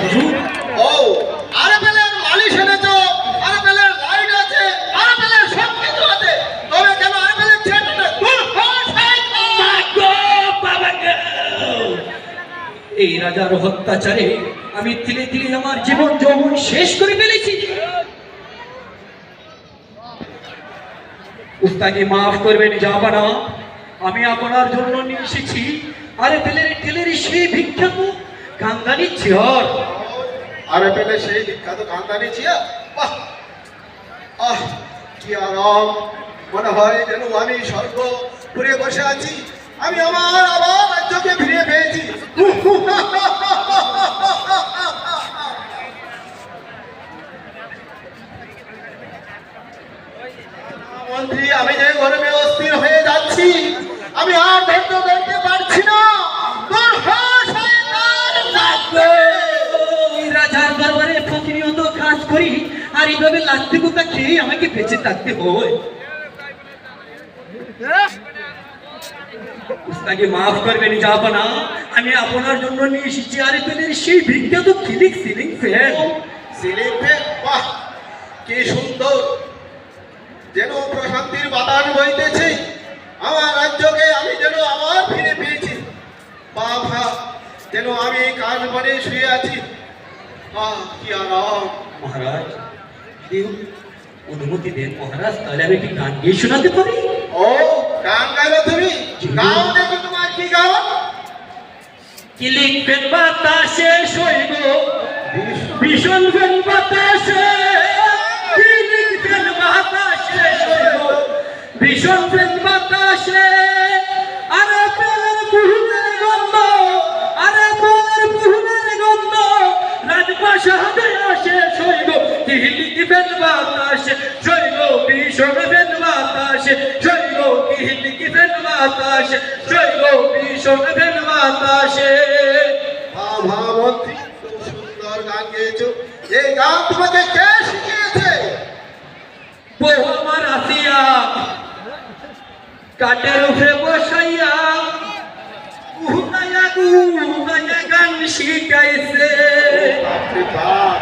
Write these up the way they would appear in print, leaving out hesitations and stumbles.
হুজুর। ও আরে পেলে মালিশ এনেছো, আরে পেলে লাইট আছে, আরে পেলে সব কিছু আছে, তবে কেন আরে পেলে ছেড়ে দূর বাবা গো! এই রাজার অত্যাচারে আমি তিলে তিলে আমার জীবন যৌবন শেষ করে ফেলেছি। উস্তাদকে মাফ করবেন জাহাপানা, আমি আপনার জন্য নিয়ে এসেছি আরে তেলের সেই বিখ্যাত কান্দানি চেয়ার। আরে পেলে সেই বিখ্যাত কান্দানি চেয়ার, বাহ আহ কি আরাম, মনে হয় যেন আমি স্বর্গ পুরে বসে আছি, আমি আমার আবার রাজ্যকে ফিরে পেয়েছি। মন্ত্রী, আমি যে গরমে অস্থির হয়ে যাচ্ছি, আমি আর ধৈর্য ধরতে পারছি না। দূর হ শয়তান লাগবে। ওই রাজার দরবারে প্রতিনিয়ত কাজ করি আর এইভাবে লাগতে কোথা খেয়ে আমাকে বেঁচে থাকতে হয়। উস্তাদকে মাফ করবেন জাহাপানা, আমি আপনার জন্য নিয়ে এসেছি আরে তেলের সেই বিখ্যাত সিলিং ফ্যান। সিলিং ফ্যান, বাহ কি সুন্দর, যেন প্রশান্তির বাতাস বইতেছে, আমার রাজ্যকে আমি যেন আবার ফিরে পেয়েছি। বাবা যেন আমি কাজ বনে শুয়ে আছি, আহ কি আরাম। মহারাজ কেউ অনুমতি দেন মহারাজ, তাহলে আমি একটি গান গিয়ে শোনাতে পারি। ও গান গাইলে তুমি, গাও দেখো তোমার কি গাও। সিলিং ফ্যান বাতাসে সইব, ভীষণ ফ্যান বাতাসে, সিলিং ফ্যান বাতাসে সইব, ভীষণ ফ্যান বাতাসে, আরে পেলের পুহুনের গন্ধ, আরে পেলের পুহুনের গন্ধ, রাজপ্রাসাদে আসে সইব, সিলিং ফ্যান বাতাসে সইব, ভীষণ ফ্যান বাতাসে সইব, সিলিং ফ্যান বাতাসে সইব, ভীষণ ফ্যান বাতাসে। বাবা মন্ত্রী, খুব সুন্দর গান গেয়েছো, এই গান তোমাকে কে শিখিয়েছে? বউ আমার আসিয়া কাটের উপরে বসাইয়া উহুনায়া গান শিখাইছে। বাপরে বাপ,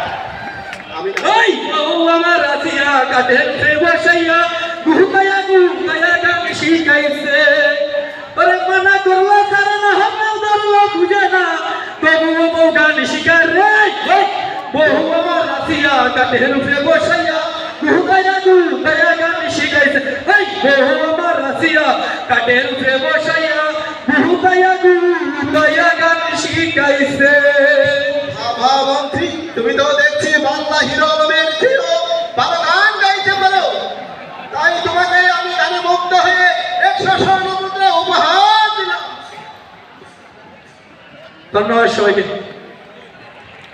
আমি ওই বউ আমার আসিয়া কাটের উপরে বসাইয়া উহুনায়া গান শিখাইছে। ওরে মানা করলো তারা না হামেও ধরলো বুঝে না, তবুও বউ গান শিখার রে। বউ আমার আসিয়া কাটের উপরে বসাইয়া উহুনায়া গান শিখাইছে। এই বউ আমার আসিয়া কাটের উপরে বসাইয়া উহুনায়া গান শিখাইছে। বাবা মন্ত্রী, তুমি তো দেখছি বাংলা হিরো আলমের হিরো, ভালো গান গাইতে পারো, তাই তোমাকে আমি গানে মুগ্ধ হয়ে 100 স্বর্ণ মুদ্রা উপহার দিলাম। ধন্যবাদ সবাইকে।